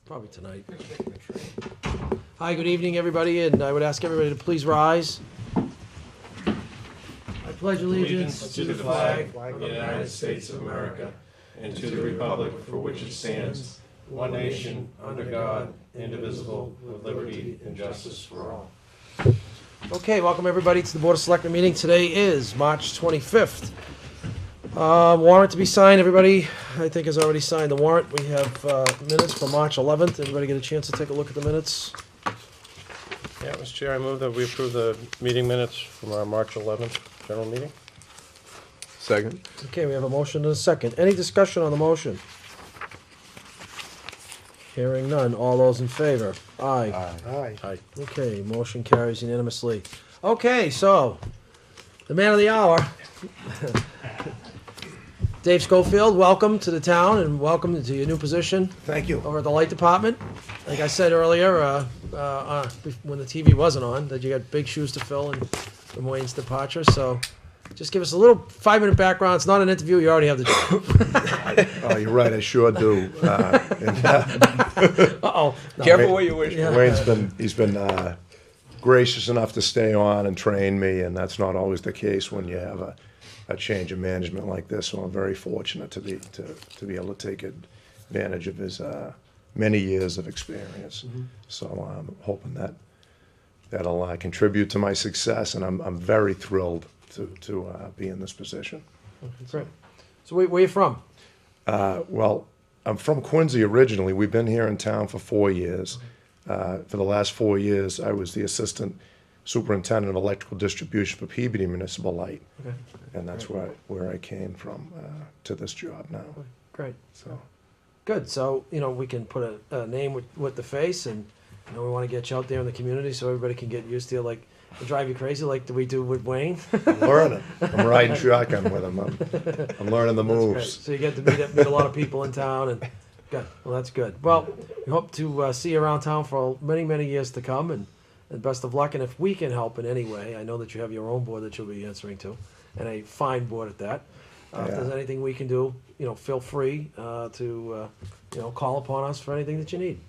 Probably tonight. Hi, good evening, everybody, and I would ask everybody to please rise. I pledge allegiance to the flag of the United States of America and to the republic for which it stands, one nation, under God, indivisible, with liberty and justice for all. Okay, welcome everybody to the Board of Selectmen meeting. Today is March 25th. Warrant to be signed. Everybody, I think, has already signed the warrant. We have minutes for March 11th. Everybody get a chance to take a look at the minutes? Yeah, Mr. Chair, I move that we approve the meeting minutes from our March 11th general meeting. Second. Okay, we have a motion and a second. Any discussion on the motion? Hearing none. All those in favor? Aye. Aye. Okay, motion carries unanimously. Okay, so, the man of the hour. Dave Schofield, welcome to the town and welcome to your new position Thank you. over at the light department. Like I said earlier, when the TV wasn't on, that you got big shoes to fill in Wayne's departure, so just give us a little 5-minute background. It's not an interview, you already have the job. Oh, you're right, I sure do. Uh-oh. No. Careful what you wish for. Yeah. He's been gracious enough to stay on and train me, and that's not always the case when you have a change of management like this. So I'm very fortunate to be able to take advantage of his many years of experience. Mm-hmm. So I'm hoping that'll contribute to my success, and I'm very thrilled to be in this position. Great. So where are you from? Well, I'm from Quincy originally. We've been here in town for 4 years. For the last 4 years, I was the assistant superintendent of electrical distribution for Peabody Municipal Light, Okay. and that's where I came from to this job now. Great. So Good. So, we can put a name with the face, and we want to get you out there in the community so everybody can get used to you, like, to drive you crazy like we do with Wayne. I'm learning. I'm riding shotgun with him. I'm learning the That's great. moves. So you get to meet a lot of people in town, and good. Well, that's good. Well, we hope to see you around town for many, many years to come, and best of luck. And if we can help in any way, I know that you have your own board that you'll be answering to, and a fine board at that. If there's anything we can do, feel free to call upon us for anything that you need.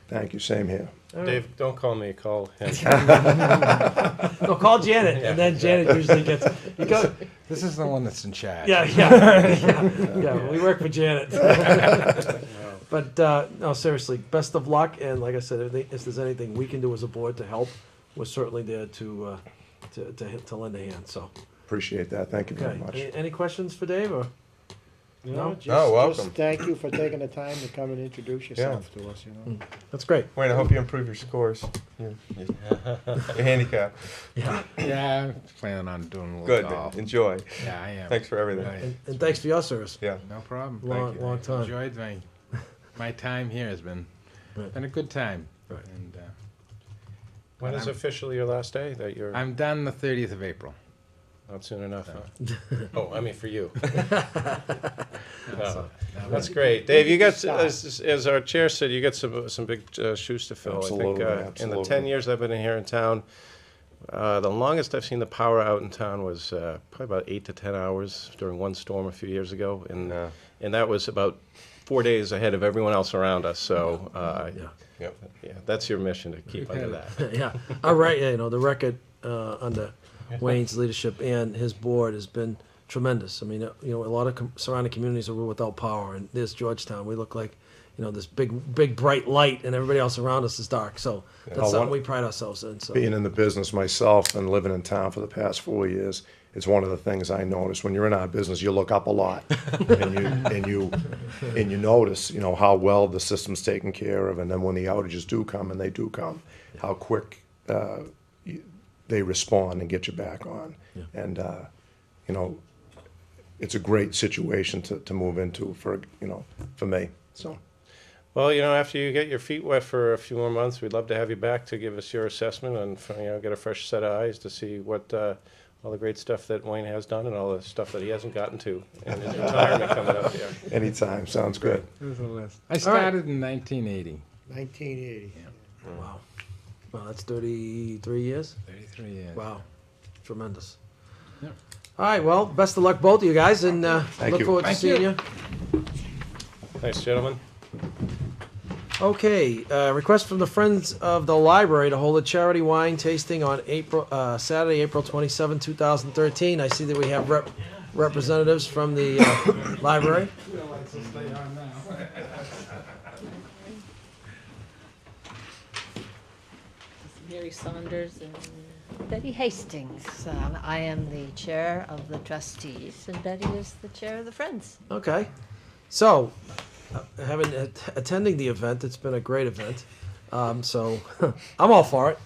Thank you. Same here. All right. Dave, don't call me, call him. No, call Janet, and then Janet usually gets. You go. This is the one that's in charge. Yeah. We work for Janet. But no, seriously, best of luck. And like I said, if there's anything we can do as a board to help, we're certainly there to lend a hand. So Appreciate that. Thank you very okay. much. Any questions for Dave or? No? Welcome. Just thank you for taking the time to come and introduce yourself to us, That's great. Wayne, I hope you improve your scores. Your handicap. Yeah. Yeah, I'm planning on doing a little Good. golf. Enjoy. Yeah, I am. Thanks for everything. Right. And thanks for your service. Yeah. No problem. Long time. Enjoyed my time here. Has been a good time. Right. And When is officially your last day that you're? I'm done the 30th of April. Not soon enough, huh? Oh, I mean for you. So, That's great, Dave. You got, as our chair said, you got some big shoes to fill. Absolutely, I think in the absolutely. 10 years I've been here in town, the longest I've seen the power out in town was probably about 8 to 10 hours during one storm a few years ago, and that was about 4 days ahead of everyone else around us. So yeah, that's your mission, to keep under that. Yeah. All right. Yeah, the record under Wayne's leadership and his board has been tremendous. I mean, a lot of surrounding communities are without power, and there's Georgetown. We look like, this big bright light, and everybody else around us is dark. So that's something we pride ourselves in. So Being in the business myself and living in town for the past 4 years, it's one of the things I notice. When you're in our business, you look up a lot, and you notice, how well the system's taken care of, and then when the outages do come, and they do come, how quick they respond and get you back on. Yeah. And it's a great situation to move into for me. So. Well, after you get your feet wet for a few more months, we'd love to have you back to give us your assessment and get a fresh set of eyes to see what all the great stuff that Wayne has done and all the stuff that he hasn't gotten to in his retirement coming up here. Anytime, sounds good. There's a list. I started in 1980. 1980. wow. Wow, that's 33 years. 33 years. Wow, tremendous. Yeah. All right, well, best of luck, both of you guys, and look you. forward to Thank seeing you. you. Thanks, gentlemen. Okay, request from the Friends of the Library to hold a charity wine tasting on Saturday, April 27, 2013. I see that we have representatives from the library. Mary Saunders and Betty Hastings. I am the chair of the trustees, and Betty is the chair of the Friends. Okay, so attending the event, it's been a great event. So I'm all for it.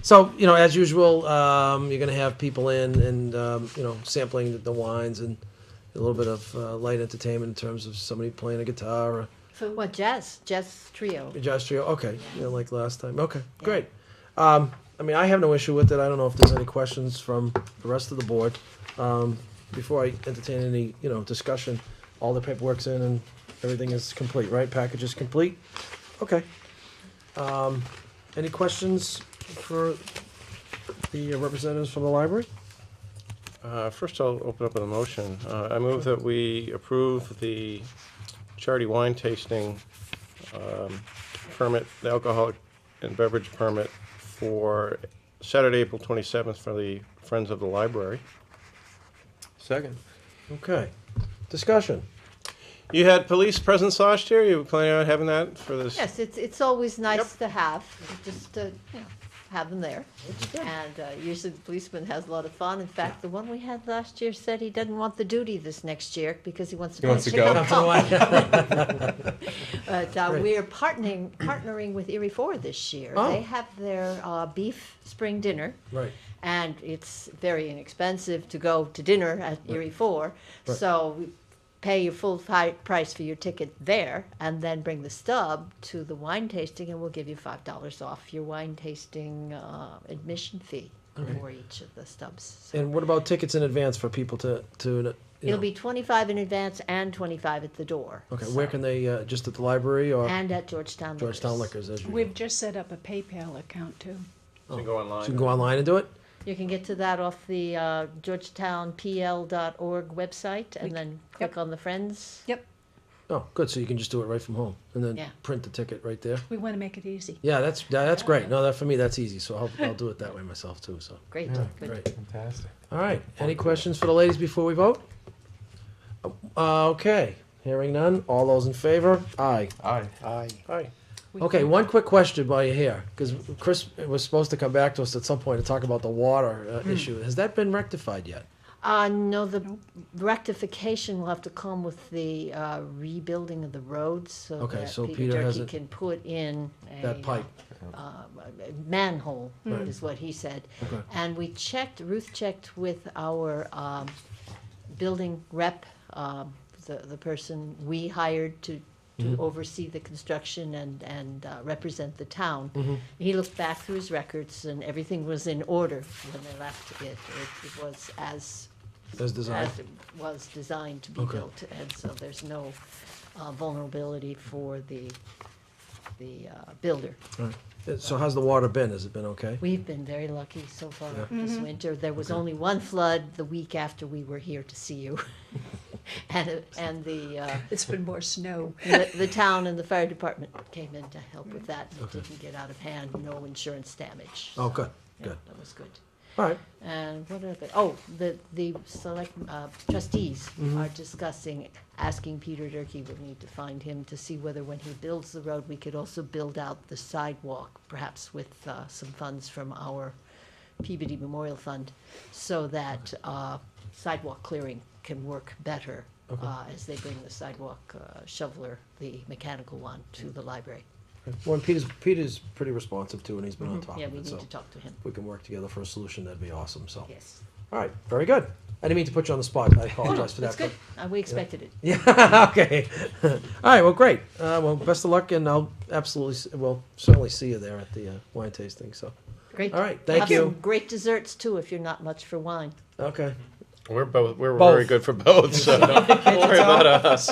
So, as usual, you're going to have people in and, sampling the wines and a little bit of light entertainment in terms of somebody playing a guitar or What, jazz trio? a jazz trio. Okay, like last time. Okay, great. I have no issue with it. I don't know if there's any questions from the rest of the board. Before I entertain any, discussion, all the paperwork's in and everything is complete, right? Package is complete? Okay. Any questions for the representatives from the library? First, I'll open up with a motion. I move that we approve the charity wine tasting permit, the alcoholic and beverage permit for Saturday, April 27th for the Friends of the Library. Second. Okay. Discussion. Mm-hmm. You had police presence last year. You planning on having that for this? Yes, it's always nice to have, just to, have them there. And usually the policeman has a lot of fun. In fact, the one we had last year said he doesn't want the duty this next year because he wants to go and check out pump. But we're partnering with Erie 4 this year. Oh. They have their beef spring dinner. Right. And it's very inexpensive to go to dinner at Erie 4. Right. So we pay your full price for your ticket there and then bring the stub to the wine tasting and we'll give you $5 off your wine tasting admission fee for each of the stubs. So And what about tickets in advance for people to it'll be 25 in advance and 25 at the door. Okay, So- where can they, just at the library or And at Georgetown Liquors. Georgetown Liquors, as usual? We've just set up a PayPal account too. So you go online. So you can go online and do it? You can get to that off the georgetownpl.org website and then click on the Friends. Yep, Oh, good, so you can just do it right from home and then Yeah. print the ticket right there? we want to make it easy. Yeah, that's great. No, for me, that's easy, so I'll do it that way myself too, so. Great, good. Great. Fantastic. All right, any questions for the ladies before we vote? Okay, hearing none, all those in favor? Aye. Aye. Aye. Hi. Okay, one quick question while you're here, because Chris was supposed to come back to us at some point to talk about the water issue. Has that been rectified yet? No, the rectification will have to come with the rebuilding of the roads so Okay, that so Peter Peter Durkee hasn't- can put in That pipe? a manhole, Right. is what he said. Okay. And Ruth checked with our building rep, the person we hired to oversee the construction and represent the town. He looked back through his records and everything was in order when they left it. It was as designed? it was designed to be Okay. built, and so there's no vulnerability for the builder. All right. So how's the water been? Has it been okay? We've been very lucky so far Yeah. this winter. There was only one flood the week after we were here to see you. And It's been more snow. the town and the fire department came in to help with that. It didn't get out of hand, no insurance damage. Oh, good, Yeah, good. that was good. All right, And what are the select trustees are discussing, asking Peter Durkee, we'll need to find him to see whether when he builds the road, we could also build out the sidewalk, perhaps with some funds from our Peabody Memorial Fund, so that sidewalk clearing can work better as they bring the sidewalk shoveler, the mechanical one, to the library. well, and Peter's pretty responsive too, and he's been on top Yeah, of we it, need so to talk to him. if we can work together for a solution, that'd be awesome, so. Yes. All right, very good. I didn't mean to put you on the spot, I apologize for that. That's good. We expected it. Yeah, okay. All right, well, great. Well, best of luck, and we'll certainly see you there at the wine tasting, so. Great. All right, We'll thank have you. some great desserts too, if you're not much for wine. Okay. We're Both. very good for both, so don't worry about us.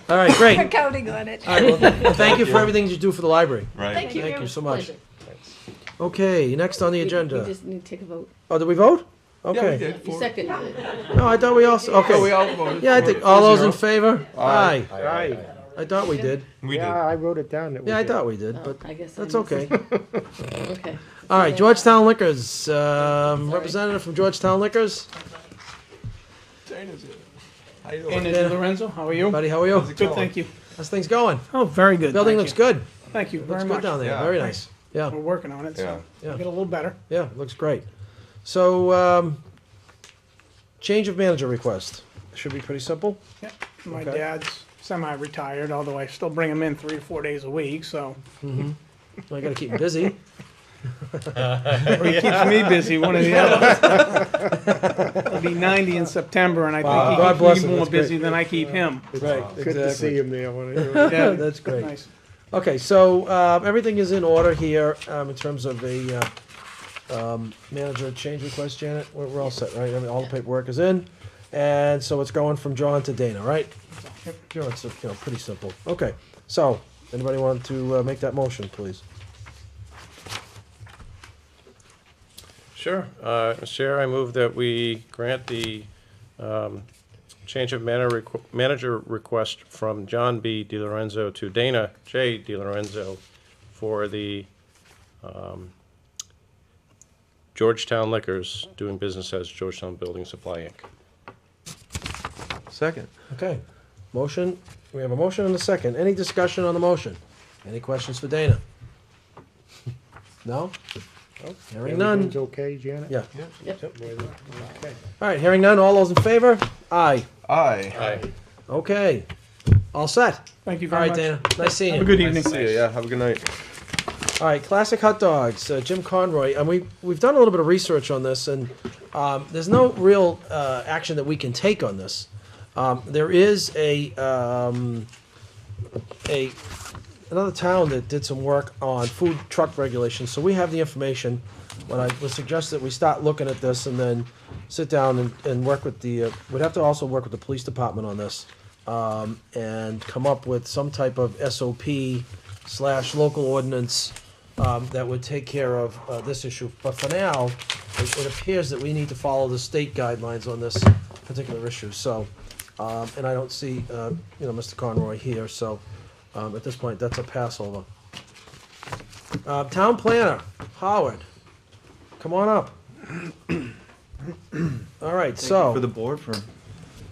All right, great. We're counting on it. All right, well, thank you for everything you do for the library. Thank you. Thank you so much. Pleasure. Okay, next on the We agenda. just need to take a vote. Oh, did we vote? Okay. You seconded it. No, I thought we also, okay. We all voted. Yeah, I for think, it. all those in 4-0. favor? Aye. Aye. I thought we did. We Yeah, did. I wrote it down that we Yeah, I did. thought we did, Oh, but I guess that's I okay. Okay. All right, Georgetown Liquors, representative from Georgetown Liquors. Dana's here. How you doing? Anna Di Lorenzo, how are you? Buddy, how are you? Good, thank you. How's things going? Oh, very good. Building thank looks you. good. Thank you Looks very good much. down there, Yeah. very nice. Yeah, We're working on it, so Yeah. get a little better. yeah, looks great. So, change of manager request. Should be pretty simple. Yeah. My Okay. dad's semi-retired, although I still bring him in 3 or 4 days a week, so I gotta keep him busy. or he keeps me busy, one or the other. He'll be 90 in September, and I Wow. think God he bless keeps him, me more that's great. busy than I keep him. Right, Good to see him there. Yeah, That's great. nice. Okay, so, everything is in order here, in terms of a, manager change request, Janet. We're all set, right? All the paperwork is in. And so it's going from John to Dana, right? Sure, it's, pretty simple. Okay, so, anybody want to, make that motion, please? Sure. Mr. Chair, I move that we grant the change of manager request from John B. Di Lorenzo to Dana J. Di Lorenzo for the Georgetown Liquors, doing business as Georgetown Building Supply, Inc. Second. Okay, motion, we have a motion and a second. Any discussion on the motion? Any questions for Dana? No? Hearing none. Everything's okay, Janet? Yeah. Okay. All right, hearing none. All those in favor? Aye. Aye. Aye. Okay. All set. Thank you All very right, much. Dana. Nice seeing you. Have a good evening. See you. Yeah. Have a good night. All right, Classic Hot Dogs, Jim Conroy, and we've done a little bit of research on this, and there's no real action that we can take on this. There is another town that did some work on food truck regulations, so we have the information. But I would suggest that we start looking at this and then sit down and work with the, we'd have to also work with the police department on this, and come up with some type of SOP/local ordinance that would take care of this issue. But for now, it appears that we need to follow the state guidelines on this particular issue. So, and I don't see, Mr. Conroy here, so at this point, that's a pass over. Town planner, Howard, come on up. All right, so, For the board for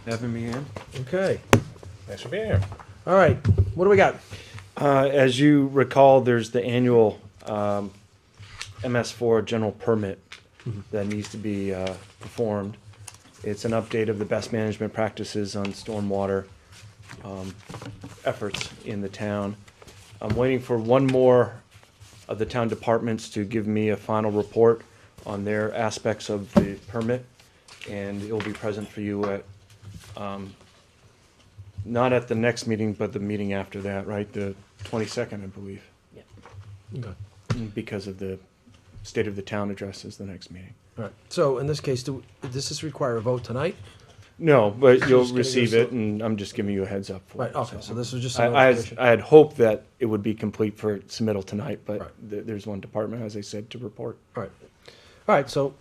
having me in. okay, Thanks for being here. all right, what do we got? As you recall, there's the annual MS4 general permit that needs to be performed. It's an update of the best management practices on stormwater efforts in the town. I'm waiting for one more of the town departments to give me a final report on their aspects of the permit, and it will be present for you at, not at the next meeting, but the meeting after that, right? The 22nd, I believe, Okay. because of the state of the town address is the next meeting. All right, so in this case, does this require a vote tonight? No, but Just you'll getting receive this- it, and I'm just giving you a heads up for Right, it. okay, so this was just I, some I, information. I had hoped that it would be complete for submittal tonight, but Right. there's one department, as I said, to report. All right, all right, so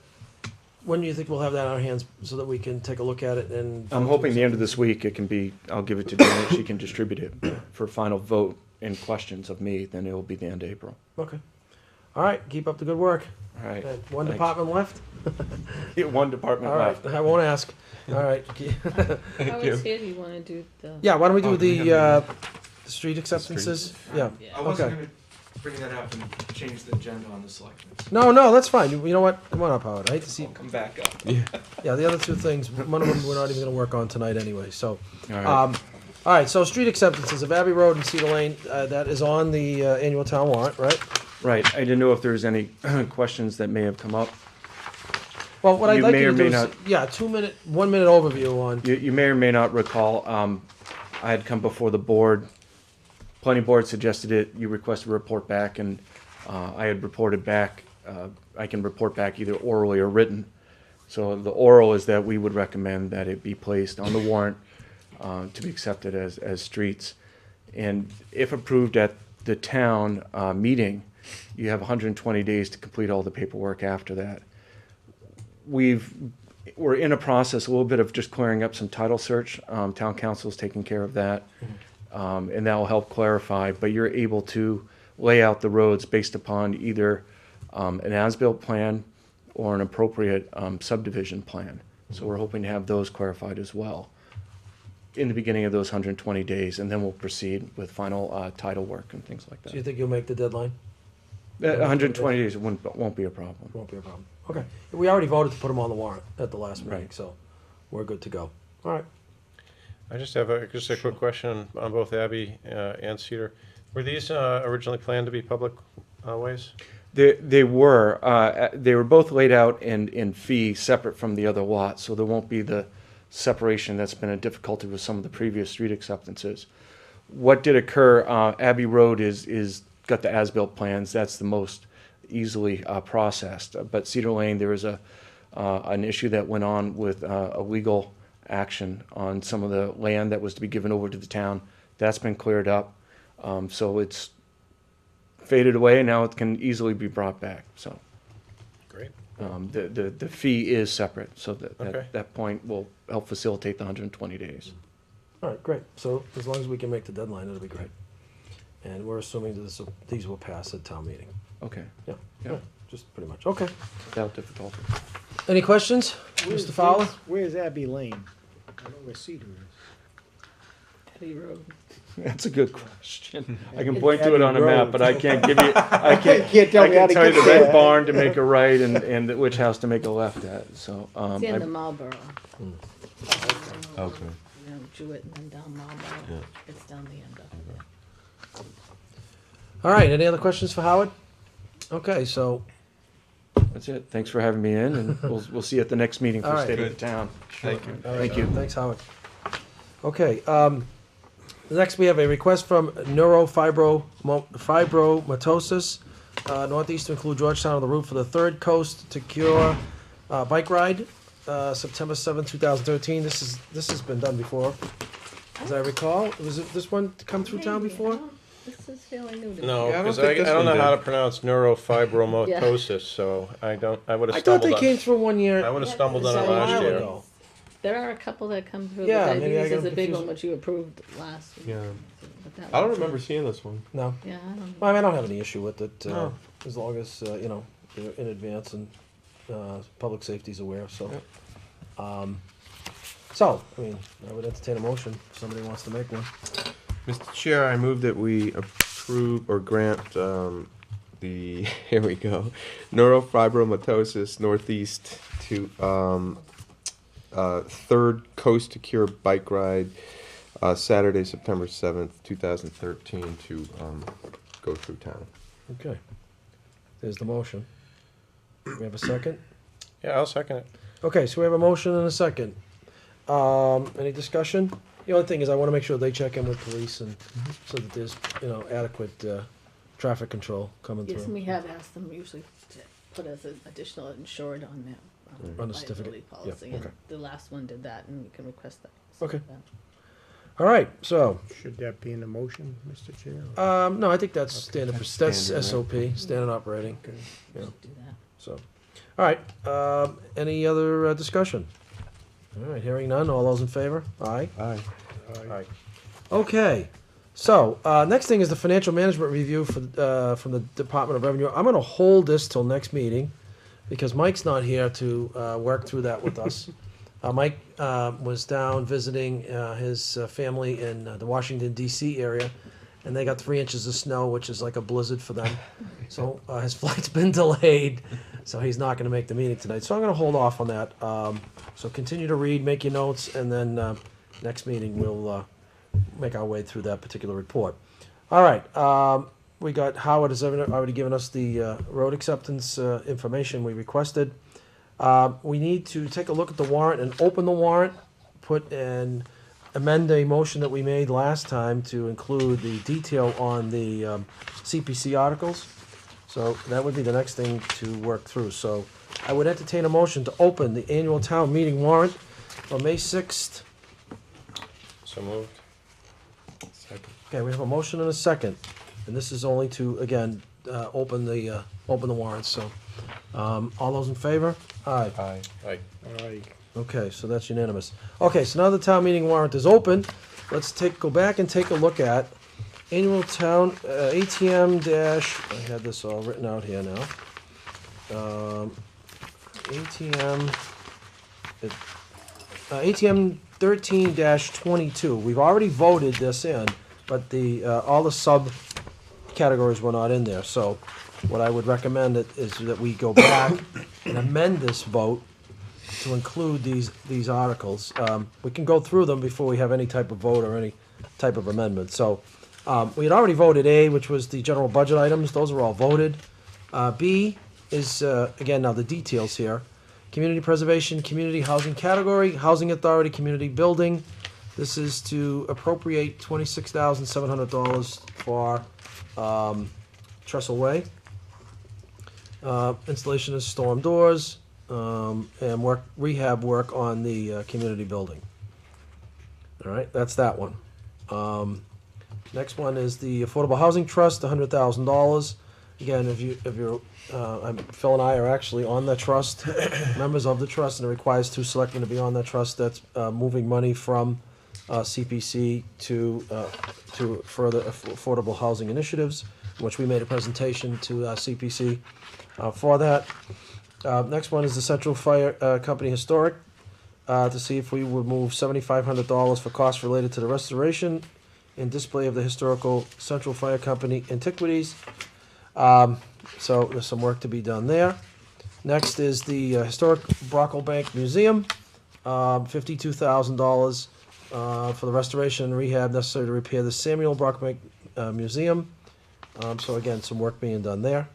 when do you think we'll have that in our hands so that we can take a look at it and? I'm hoping the end of this week it can be, I'll give it to Janet, she can distribute it for final vote and questions of me, then it'll be the end of April. Okay, all right, keep up the good work. All right. One Thanks. department left? One department All right, left. I won't ask. All right. Howard's here, do you wanna do the? Yeah, why don't we do Oh, do we the have street acceptances? Yeah. Yeah. I wasn't Okay. gonna bring that up and change the agenda on the selectmen. No, that's fine. You know what? Come on up, Howard. I hate to see, Come back up. yeah, the other two things, one of them we're not even gonna work on tonight anyway, so. All right. All right, so street acceptances of Abbey Road and Cedar Lane, that is on the annual town warrant, right? Right, I didn't know if there was any questions that may have come up. Well, what I'd You like may you or to do may is, not- yeah, 1 minute overview on, You may or may not recall, I had come before the board, planning board suggested it, you requested a report back, and I had reported back, I can report back either orally or written. So the oral is that we would recommend that it be placed on the warrant to be accepted as streets. And if approved at the town meeting, you have 120 days to complete all the paperwork after that. We've we're in a process, a little bit of just clearing up some title search. Town council's taking care of that. And that will help clarify, but you're able to lay out the roads based upon either an as-built plan or an appropriate subdivision plan. So we're hoping to have those clarified as well in the beginning of those 120 days, and then we'll proceed with final title work and things like So you that. think you'll make the deadline? 120 days won't be a problem. Won't be a problem. Okay. We already voted to put them on the warrant at the last meeting, Right. so we're good to go. All right. I just have a quick question on both Abbey and Cedar. Were these originally planned to be public ways? They were both laid out in fee separate from the other lots, so there won't be the separation that's been a difficulty with some of the previous street acceptances. What did occur, Abbey Road is got the as-built plans, that's the most easily processed. But Cedar Lane, there was an issue that went on with a legal action on some of the land that was to be given over to the town. That's been cleared up. So it's faded away, and now it can easily be brought back, so. Great. The fee is separate, so Okay. that point will help facilitate the 120 days. All right, great. So as long as we can make the deadline, it'll be great. And we're assuming that these will pass at town meeting. Okay, Yeah, Yeah. yeah, just pretty much. Okay. without difficulty. Any questions, Mr. Fowler? Where's Abbey Lane? I know where Cedar is. Abbey Road. That's a good question. I can point to it on a Abbey map, Road. but I can't give you, I can't, Can't tell I me how can to tell you get the red there. barn to make a right and which house to make a left at, so. It's the end of I- Marlboro. Okay. You know, Jewett and then down Marlboro. It's down the end of it. All right, any other questions for Howard? Okay, so, That's it. Thanks for having me in, and we'll see you at the next meeting All for right. State of the Town. Thank you. all right, Thank you. Thanks, Howard. Okay, next we have a request from Neurofibromatosis, Northeast to include Georgetown on the route for the Third Coast to Cure bike ride, September 7th, 2013. This has been done before, as I recall. Was it this one come through town Maybe. before? This is fairly new to me. No, Yeah, I don't because think I this don't one know how did. to pronounce neurofibromatosis, so I would I have thought stumbled they on came through one year. I would have Yeah, stumbled on so it a last while year. ago. There are a couple that come through. Yeah, but maybe I diabetes got is a big confused. one, which you approved last week. Yeah. But that I don't one's- remember seeing this one. No. Yeah, I don't. Well, I mean, I don't have any issue with it, No. as long as, you know, they're in advance and public safety's aware, so. So, I mean, I would entertain a motion if somebody wants to make one. Mr. Chair, I move that we approve or grant the, here we go, neurofibromatosis Northeast to Third Coast to Cure bike ride, Saturday, September 7th, 2013, to go through town. Okay. There's the motion. We have a second? Yeah, I'll second it. Okay, so we have a motion and a second. Any discussion? The only thing is I wanna make sure they check in with police and, so that there's, you know, adequate, traffic control coming Yes, and through. we have asked them usually to put as an additional insured on their On the certificate. liability policy. Yeah, And okay. the last one did that, and we can request that. Okay. All right, so, Should that be in the motion, Mr. Chair? no, I think that's standard, that's standard, SOP, standard operating, Okay. yeah, Do that. so. All right, any other discussion? All right, hearing none, all those in favor? Aye. Aye. Aye. Okay, so, next thing is the financial management review for, from the Department of Revenue. I'm gonna hold this till next meeting, because Mike's not here to, work through that with us. Mike, was down visiting, his family in the Washington DC area, and they got 3 inches of snow, which is like a blizzard for them. So, his flight's been delayed, so he's not gonna make the meeting tonight. So I'm gonna hold off on that. So continue to read, make your notes, and then, next meeting, we'll, make our way through that particular report. All right, we got Howard has already given us the road acceptance information we requested. We need to take a look at the warrant and open the warrant, amend a motion that we made last time to include the detail on the CPC articles. So that would be the next thing to work through. So I would entertain a motion to open the annual town meeting warrant for May 6th. So moved. Okay, we have a motion and a second, and this is only to, again, open the warrant, so. All those in favor? Aye. Aye. Aye. All right. Okay, so that's unanimous. Okay, so now the town meeting warrant is open. Let's go back and take a look at annual town, ATM dash, I had this all written out here now. ATM 13-22. We've already voted this in, but all the subcategories were not in there. So what I would recommend is that we go back and amend this vote to include these articles. We can go through them before we have any type of vote or any type of amendment. So we had already voted A, which was the general budget items. Those are all voted. B is, again, now the details here. Community preservation, community housing category, housing authority, community building. This is to appropriate $26,700 for Trestle Way. Installation of storm doors, and rehab work on the community building. All right, that's that one. Next one is the Affordable Housing Trust, $100,000. Again, if you're, Phil and I are actually on the trust, members of the trust, and it requires 2 selectmen to be on that trust. That's moving money from CPC to further affordable housing initiatives, which we made a presentation to CPC for that. Next one is the Central Fire Company Historic, to see if we would move $7,500 for costs related to the restoration and display of the historical Central Fire Company antiquities. So there's some work to be done there. Next is the Historic Brocklebank Museum, $52,000 for the restoration and rehab necessary to repair the Samuel Brocklebank Museum. So again, some work being done there.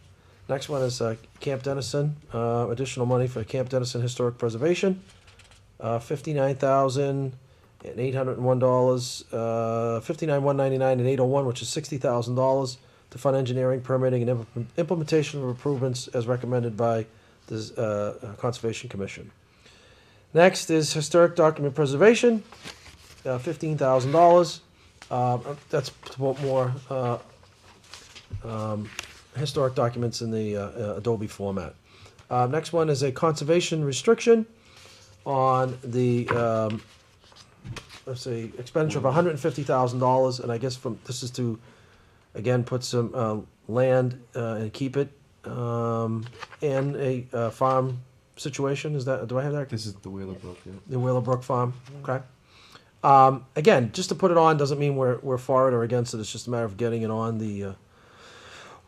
Next one is Camp Dennison, additional money for Camp Dennison Historic Preservation, $59,801, $59,199 and $801, which is $60,000 to fund engineering, permitting, and implementation of improvements as recommended by the Conservation Commission. Next is Historic Document Preservation, $15,000. That's to put more historic documents in the Adobe format. Next one is a conservation restriction on the, let's see, expenditure of $150,000, and I guess this is to, again, put some land and keep it in a farm situation. Do I have that? This is the Whaler Brook, yeah. The Whaler Brook Farm, okay. Again, just to put it on doesn't mean we're for it or against it. It's just a matter of getting it on the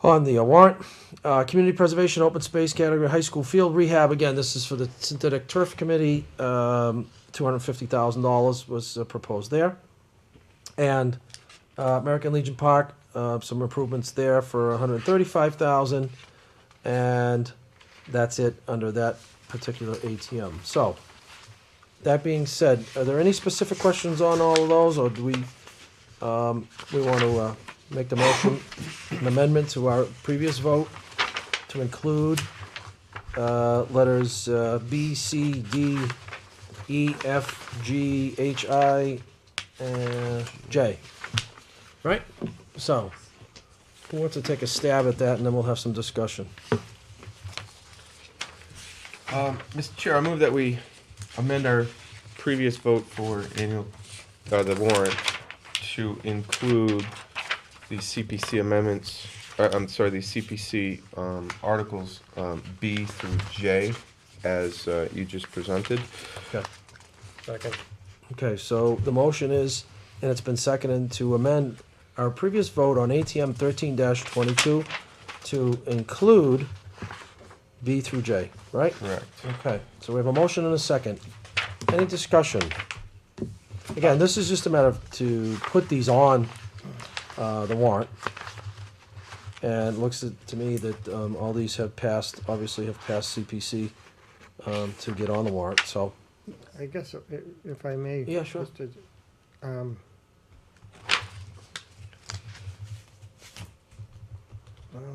warrant. Community preservation, open space category, high school field rehab. Again, this is for the synthetic turf committee. $250,000 was proposed there. And American Legion Park, some improvements there for $135,000, and that's it under that particular ATM. So, that being said, are there any specific questions on all of those, or do we want to make the motion, an amendment to our previous vote to include letters B, C, D, E, F, G, H, I, and J? Right? So, who wants to take a stab at that, and then we'll have some discussion. Mr. Chair, I move that we amend our previous vote for the warrant to include the CPC amendments, the CPC articles B through J as you just presented. Okay. Second. Okay, so the motion is, and it's been seconded, to amend our previous vote on ATM 13-22 to include B through J, right? Correct. Okay, so we have a motion and a second. Any discussion? Again, this is just a matter of to put these on the warrant. And it looks to me that all these have passed CPC to get on the warrant, so. I guess if I may. Yeah, sure. just to, well,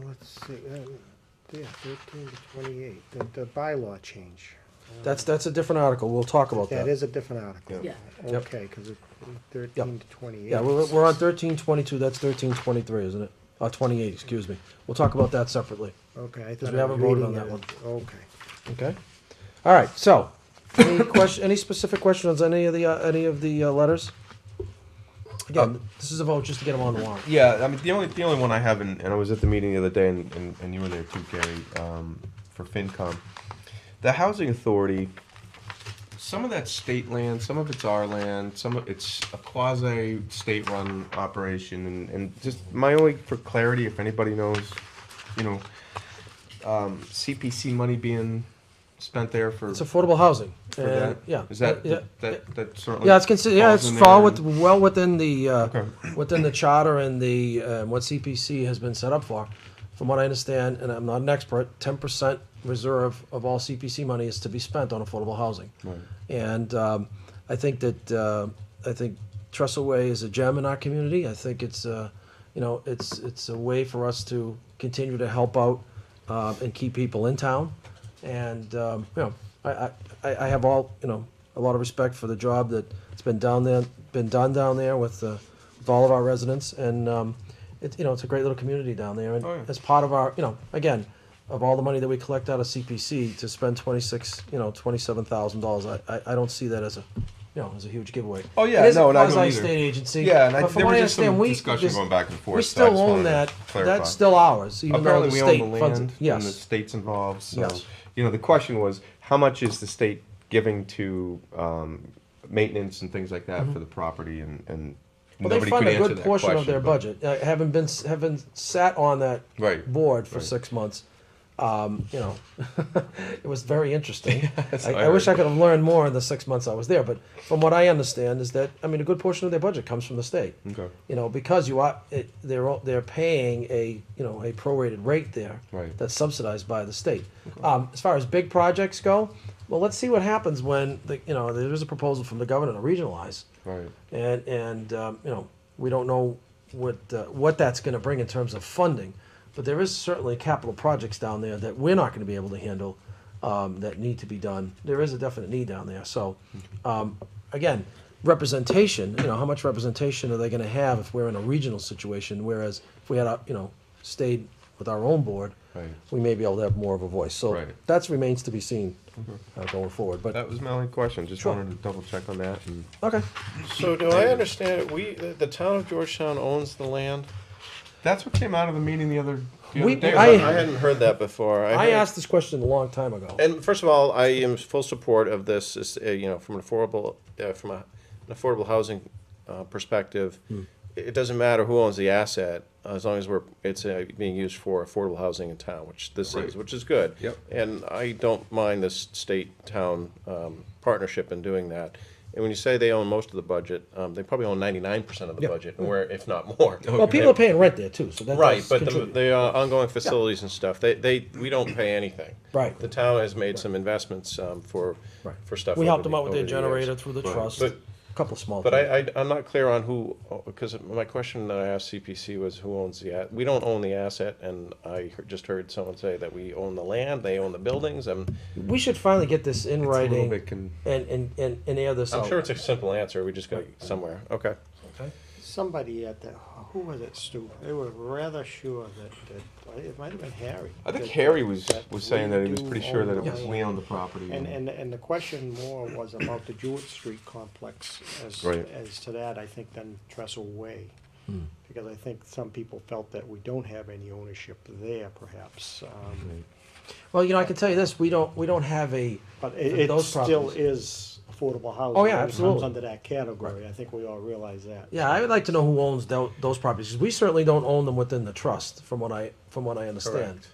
let's see, yeah, 13 to 28, the bylaw change. That's a different article, we'll talk about that. That is a different article. Yeah. Yep. Okay, because it's 13 to 28. Yeah, we're on 13-22, that's 13-23, isn't it? 28, excuse me. We'll talk about that separately. Okay, I Because thought we I was haven't voted on reading that it. one. Okay. Okay. All right, so, any specific questions on any of the letters? Again, this is a vote just to get them on the warrant. Yeah, I mean, the only one I have, and I was at the meeting the other day, and you were there too, Gary, for FinCom. The Housing Authority, some of that's state land, some of it's our land, some of it's a quasi state-run operation, and just my only, for clarity, if anybody knows, CPC money being spent there for. It's affordable housing. For that? Yeah. Is that, Yeah. that certainly? Yeah, it's considered, yeah, falls it's in fall there with, and- well within the, Okay. within the charter and the, what CPC has been set up for. From what I understand, and I'm not an expert, 10% reserve of all CPC money is to be spent on affordable housing. Right. And I think that, I think Trestle Way is a gem in our community. I think it's, it's a way for us to continue to help out and keep people in town. And, I have all, a lot of respect for the job that's been done down there with all of our residents. And, it's a great little community down there. And Oh, yeah. as part of our, again, of all the money that we collect out of CPC to spend $27,000, I don't see that as a, as a huge giveaway. Oh, yeah, It is no, a and I don't quasi-state either. agency. Yeah, and but from there what was I just some understand, discussion there's- going back and forth. we so I still just own wanted to that. clarify. That's still ours, even Apparently, though we the own state the funds land, it. Yes. and the state's involved. So, Yes. the question was, how much is the state giving to maintenance and things like that for the property, and Well, they nobody fund could a answer good that portion of question, their but- budget. Having sat on that Right, board for right. 6 months, it was very interesting. That's I what I wish I heard. could have learned more in the 6 months I was there, but from what I understand is that, a good portion of their budget comes from the state. Okay. Because they're paying a prorated rate there. Right. That's subsidized by the state. As far as big projects go, well, let's see what happens when there is a proposal from the governor to regionalize. Right. And we don't know what that's going to bring in terms of funding, but there is certainly capital projects down there that we're not going to be able to handle that need to be done. There is a definite need down there. So, again, representation. How much representation are they going to have if we're in a regional situation? Whereas if we had stayed with our own board, Right. we may be able to have more of a voice. So Right. that remains to be seen going forward. But That was my only question. Just Sure. wanted to double check on that. And okay. So do I understand it, the town of Georgetown owns the land? that's what came out of the meeting the other We- day. I- I hadn't heard that before. I heard- asked this question a long time ago. And first of all, I am full support of this, from an affordable housing perspective. It doesn't matter who owns the asset, as long as it's being used for affordable housing in town, which this Right. is, which is good. Yep. And I don't mind this state-town partnership in doing that. And when you say they own most of the budget, they probably own 99% of the Yeah. budget, and if not more. Well, people are paying rent there too, so that Right, does but contribute. the ongoing facilities and stuff, we don't pay anything. Right. The town has made some investments for Right. stuff. We over helped them the- out with their over the years. generator through the Right. trust. But- A couple of small But things. I'm not clear on who, because my question that I asked CPC was who owns we don't own the asset, and I just heard someone say that we own the land, they own the buildings. We should finally get this in It's a little writing bit con- and air this out. I'm sure it's a simple answer, we just got somewhere, okay. Okay. Somebody at the, who was it, Stu? They were rather sure that it might have been Harry. I think that- Harry was that saying that he was we pretty do sure that own it was the we land. owned the property. And the question more was about the Jewett Street complex Right. as to that, I think, than Trestle Way. Because I think some people felt that we don't have any ownership there, perhaps. Well, I can tell you this: we don't have a. But For it those still properties. is affordable housing. Oh, yeah, and absolutely. It comes under that category. I think we all realize that. Yeah, I would like to know who owns those properties, 'cause we certainly don't own them within the trust, from what I understand. Correct.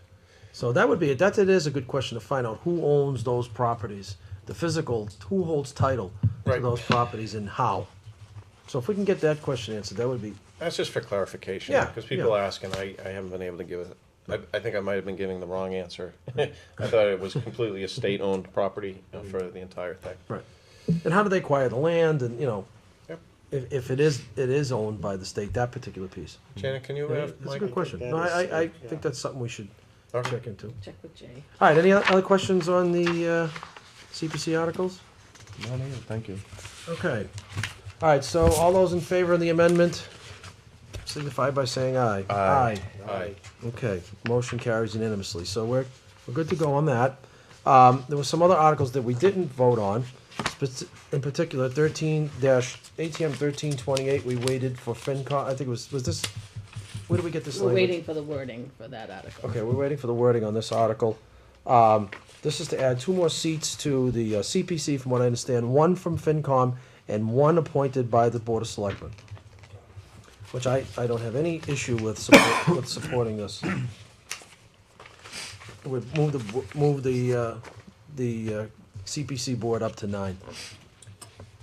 So that would be it is a good question to find out who owns those properties, the physical, who holds title to Right. those properties and how. So if we can get that question answered, that would be. That's just for clarification, Yeah, because people yeah. ask, and I haven't been able to give it. I think I might have been giving the wrong answer. I thought it was completely a state-owned property for the entire thing. Right. And how do they acquire the land and, Yep. if it is owned by the state, that particular piece? Janet, can you Yeah, have that's a Mike? good question. that No, is, I yeah. think that's something we should Okay. check into. Check with Jay. All right, any other questions on the CPC articles? No, thank you. Okay. All right, so all those in favor of the amendment signify by saying aye. Aye. Aye. Okay, motion carries unanimously, so we're good to go on that. There were some other articles that we didn't vote on, in particular, ATM 1328, we waited for FinCom, I think it was this, where did we get this We're language? waiting for the wording for that article. Okay, we're waiting for the wording on this article. This is to add 2 more seats to the CPC, from what I understand, 1 from FinCom and 1 appointed by the Board of Selectmen, which I don't have any issue with supporting this. Would move the CPC board up to 9.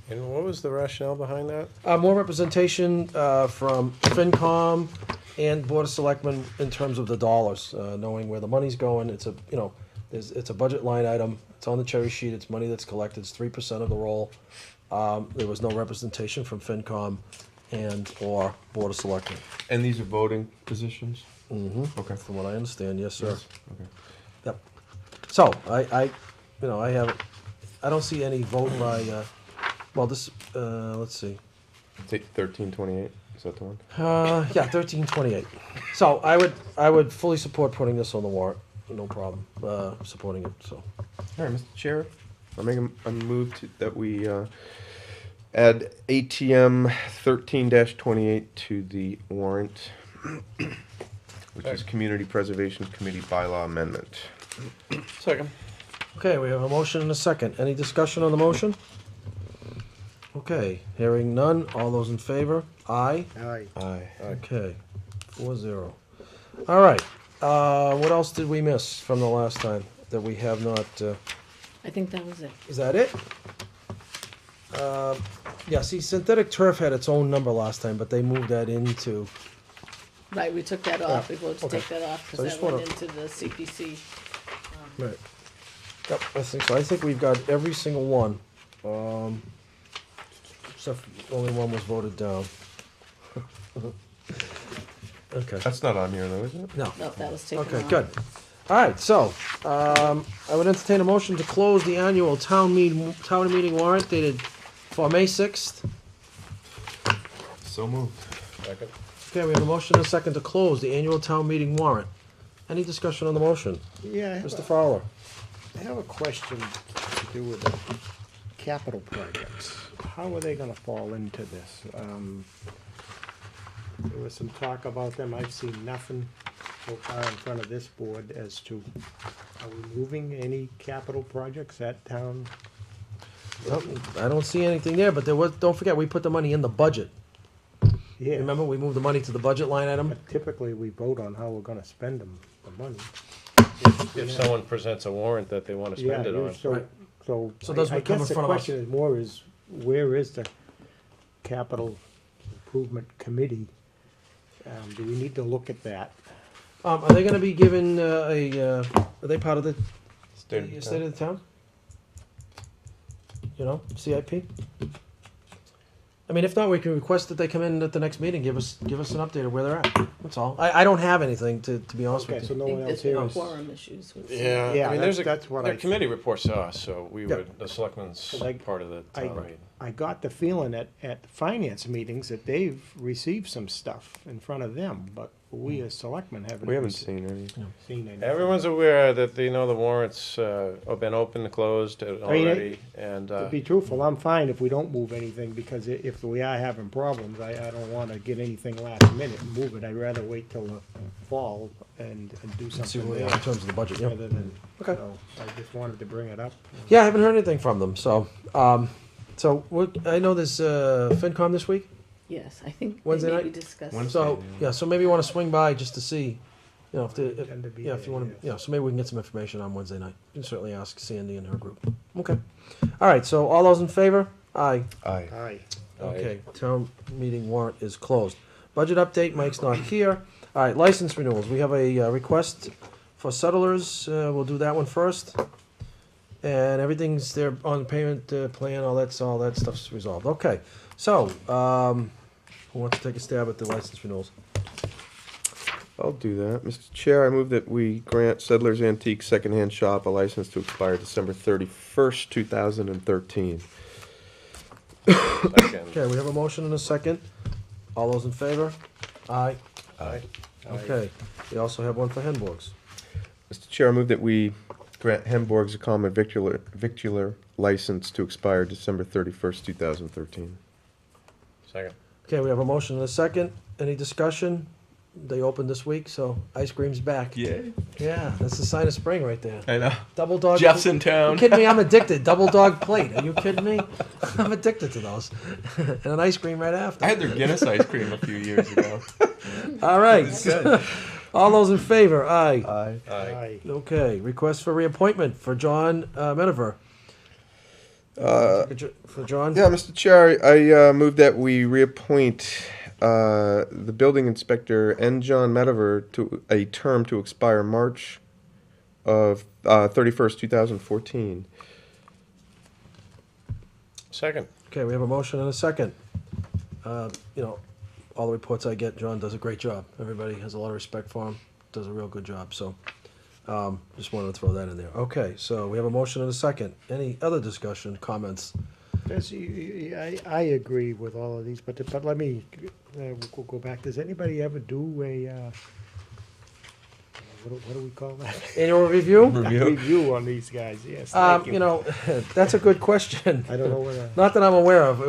And what was the rationale behind that? More representation from FinCom and Board of Selectmen in terms of the dollars, knowing where the money's going. It's a budget line item. It's on the cherry sheet. It's money that's collected. It's 3% of the roll. There was no representation from FinCom or Board of Selectmen. And these are voting positions? Mm-hmm. Okay. From what I understand, yes, sir. Okay. Yep. So, I don't see any vote by, let's see. 1328, is that the one? Yeah, 1328. So I would fully support putting this on the warrant, no problem, supporting it, so. All right, Mr. Chair, I'll make a move that we add ATM 13-28 to the warrant, which is Community Preservation Committee bylaw amendment. Second. Okay, we have a motion and a second. Any discussion on the motion? Okay, hearing none. All those in favor? Aye. Aye. Aye. Okay, 4-0. All right, what else did we miss from the last time that we have not, I think that was it. is that it? Yeah, see, synthetic turf had its own number last time, but they moved that into, Right, we took that off. We voted to okay. take that off So I because just that went wanna- into the CPC. right. Yep, I think so. I think we've got every single one. Except only one was voted down. Okay. That's not on here though, is it? No. No, that was taken off. Okay, good. All right, so, I would entertain a motion to close the annual town meeting warrant dated for May 6th. So moved. Second. Okay, we have a motion and a second to close the annual town meeting warrant. Any discussion on the motion? Yeah, Mr. Fowler? I have a question to do with the capital projects. How are they gonna fall into this? There was some talk about them. I've seen nothing so far in front of this board as to, are we moving any capital projects at town? Nope, I don't see anything there, but don't forget, we put the money in the budget. Yeah, Remember, we moved the money to the budget line item? but typically we vote on how we're gonna spend them, the money. If someone presents a warrant that they want to spend it Yeah, on. so, Right. so, So those I would come in guess the front of us. question is more is, where is the capital improvement committee? Do we need to look at that? Are they gonna be given are they part of the state of the town? You know, CIP? I mean, if not, we can request that they come in at the next meeting, give us an update of where they're at, that's all. I don't have anything, to be honest Okay, with so you. no I one think else there's here been is. quorum issues with. Yeah, Yeah, I mean, there's that's what their I- committee reports to us, so we Yeah. would, the selectmen's Like, part of the I, town meeting. I got the feeling at finance meetings that they've received some stuff in front of them, but we as selectmen haven't. We haven't received- seen any. Seen any. Everyone's aware that the warrants have been open and closed already, and To be truthful, I'm fine if we don't move anything, because if we are having problems, I don't wanna get anything last minute and move it. I'd rather wait till the fall and do See something where we there. are in terms of the budget, yeah. Rather than, Okay. so, I just wanted to bring it up. Yeah, I haven't heard anything from them, so, I know there's, FinCom this week, Yes, I think Wednesday they maybe night? discussed. Wednesday. so, yeah, so maybe you wanna swing by just to see, you know, if Intend to be yeah, if you there, wanna, yes. yeah, so maybe we can get some information on Wednesday night. You can certainly ask Sandy and her group. Okay. All right, so all those in favor? Aye. Aye. Aye. Okay, town meeting warrant is closed. Budget update, Mike's not here. All right, license renewals, we have a request for settlers, we'll do that one first. And everything's there on the payment plan, all that stuff's resolved. Okay, so, who wants to take a stab at the license renewals? I'll do that. Mr. Chair, I move that we grant Settlers Antique Secondhand Shop a license to expire December 31st, 2013. Second. Okay, we have a motion and a second. All those in favor? Aye. Aye. Okay. We also have one for Henborgs. Mr. Chair, I move that we grant Hemborg's a common victular license to expire December 31st, 2013. Second. Okay, we have a motion and a second. Any discussion? They opened this week, so ice cream's back. Yay. Yeah, that's the sign of spring right there. I know. Double dog. Jeff's in You town. kidding me? I'm addicted. Double dog plate. Are you kidding me? I'm addicted to those. And an ice cream right after. I had their Guinness ice cream a few years ago. All right. All those in favor? Aye. Aye. Aye. Okay. Request for reappointment for John Meniver. For John? Yeah, Mr. Chair, I move that we reappoint the building inspector and John Mediver to a term to expire March of 31st, 2014. Second. Okay, we have a motion and a second. You know, all the reports I get, John does a great job. Everybody has a lot of respect for him. Does a real good job. So, just wanted to throw that in there. Okay, so we have a motion and a second. Any other discussion, comments? Yes, I agree with all of these, but let me, we'll go back. Does anybody ever do a, what do we call that? Annual review? Review on these guys, yes, thank you. You know, that's a good question. I don't know whether. Not that I'm aware of.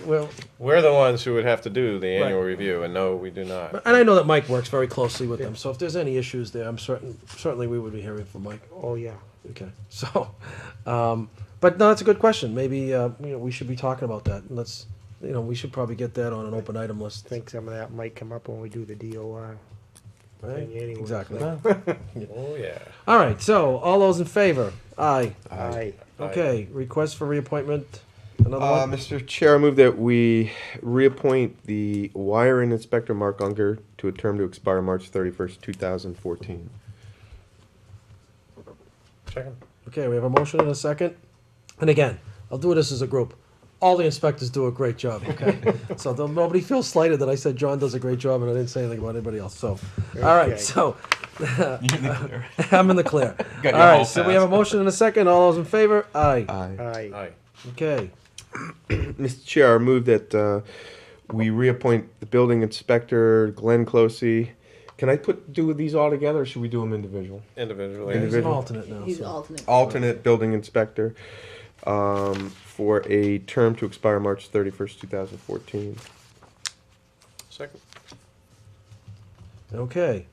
We'll, We're the ones who would have to do the annual review, and no, we do not. and I know that Mike works very closely with them, so if there's any issues there, I'm certainly we would be hearing from Mike. Oh, yeah. Okay, so, but no, that's a good question. Maybe, you know, we should be talking about that. And let's, you know, we should probably get that on an open item list. I think some of that might come up when we do the DOR. Right? thing anyway, Exactly. so. Oh, yeah. All right, so all those in favor? Aye. Aye. Okay, request for reappointment, another one? Mr. Chair, I move that we reappoint the wiring inspector, Mark Unger, to a term to expire March 31st, 2014. Second. Okay, we have a motion and a second. And again, I'll do this as a group. All the inspectors do a great job, okay? So nobody feels slighted that I said John does a great job and I didn't say anything about anybody else. So, all right, Okay. so You're in the clear. I'm in the clear. Got All your right, hall so we have a pass. motion and a second. All those in favor? Aye. Aye. Aye. Aye. Okay. Mr. Chair, I move that we reappoint the building inspector, Glenn Closey. Can I do these all together, or should we do them individual? Individually. He's an Individual. alternate now. He's so. alternate. Alternate building inspector for a term to expire March 31st, 2014. Second. Okay.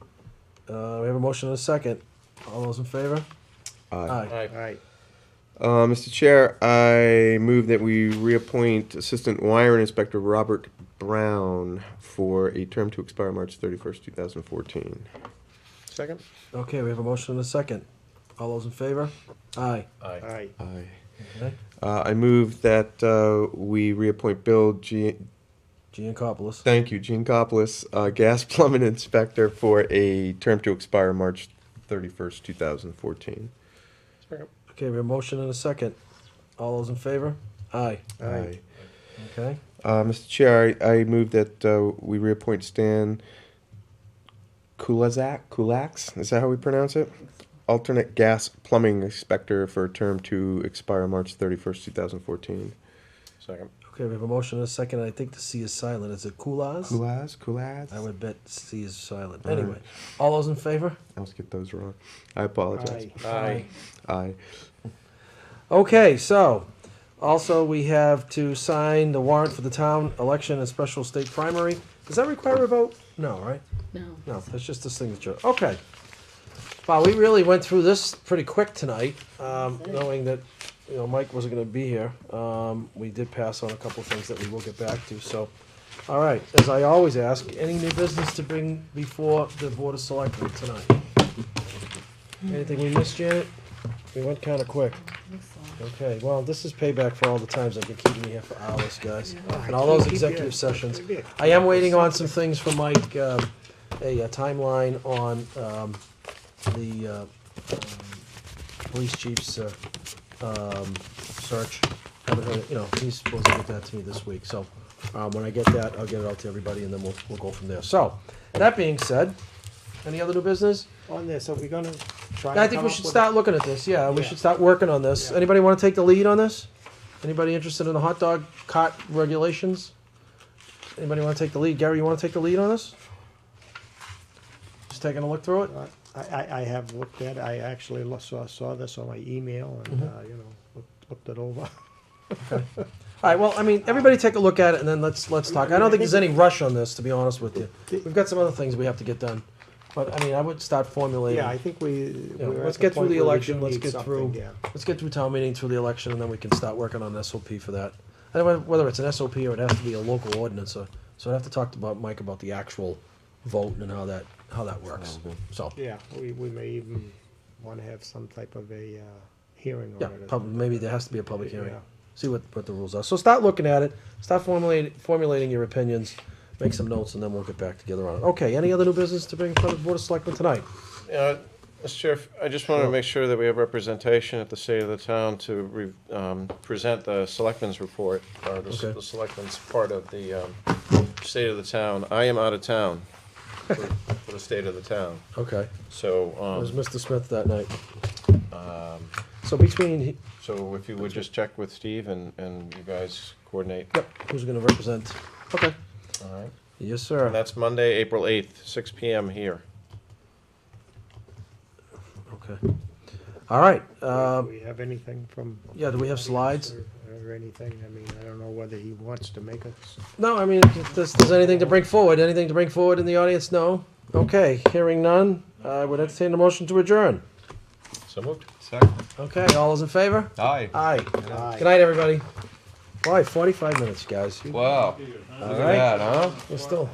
We have a motion and a second. All those in favor? Aye. Aye. Aye. Mr. Chair, I move that we reappoint Assistant Wiring Inspector Robert Brown for a term to expire March 31st, 2014. Second. Okay, we have a motion and a second. All those in favor? Aye. Aye. Aye. Aye. Okay. I move that we reappoint Bill Giancopoulos. Thank you, Gene Coppolis, Gas Plumbing Inspector for a term to expire March 31st, 2014. Second. Okay, we have a motion and a second. All those in favor? Aye. Aye. Okay. Mr. Chair, I move that we reappoint Stan Kulaks, is that how we pronounce it? Alternate Gas Plumbing Inspector for a term to expire March 31st, 2014. Second. Okay, we have a motion and a second. I think the C is silent. Is it Kulaz? Kulaz? I would bet C is silent. All right. Anyway, all those in favor? I always get those wrong. I apologize. Aye. Aye. Aye. Okay, so also we have to sign the warrant for the town election and special state primary. Does that require a vote? No, right? No. No, that's just a signature. Okay. Wow, we really went through this pretty quick tonight, knowing that, you know, Mike wasn't gonna be here. We did pass on a couple of things that we will get back to, so. All right, as I always ask, any new business to bring before the Board of Selectmen tonight? Anything we missed, Janet? We went kinda quick. Okay, well, this is payback for all the times I've been keeping you here for hours, guys. And all those executive sessions. I am waiting on some things from Mike, a timeline on, the police chief's search. Haven't heard it, you know, he's supposed to get that to me this week, so when I get that, I'll get it out to everybody and then we'll go from there. So, that being said, any other new business? On this, are we gonna try? I and think come we up should with start looking at this, yeah, we Yeah. should start working on this. Yeah. Anybody wanna take the lead on this? Anybody interested in the hot dog cart regulations? Anybody want to take the lead? Gary, you want to take the lead on this? Just taking a look through it? I have looked at it. I actually saw this on my email and, you know, looked it over. All right, well, I mean, everybody take a look at it and then let's talk. I don't think there's any rush on this, to be honest with you. We've got some other things we have to get done. But, I mean, I would start formulating. Yeah, I think we're Let's at get through point the where we election, do let's need get through, something, yeah. let's get through town meeting, through the election, and then we can start working on an SOP for that. I don't know whether it's an SOP or it has to be a local ordinance, so I'd have to talk to Mike about the actual vote and how that works. So, Yeah, we may even want to have some type of a hearing on yeah, it. or something. maybe there has to be a public hearing. Yeah. See what the rules are. So start looking at it, start formulating your opinions, make some notes, and then we'll get back together on it. Okay, any other new business to bring in front of the Board of Selectmen tonight? Mr. Chair, I just wanted to make sure that we have representation at the State of the Town to present the Selectmen's report, or Okay. the Selectmen's part of the State of the Town. I am out of town for the State of the Town, Okay, so, there's Mr. Smith that night. So between, so if you would just check with Steve and you guys coordinate. yep, who's gonna represent? Okay, All right. yes, sir. And that's Monday, April 8th, 6 PM here. Okay. All right, Do we have anything from? yeah, do we have slides? Or anything? I mean, I don't know whether he wants to make us. No, I mean, if there's anything to bring forward in the audience, no? Okay, hearing none, I would entertain a motion to adjourn. So moved. Second. Okay, all those in favor? Aye. Aye. Aye. Good night, everybody. Boy, 45 minutes, guys. Wow. All Look right. at that, huh? We're still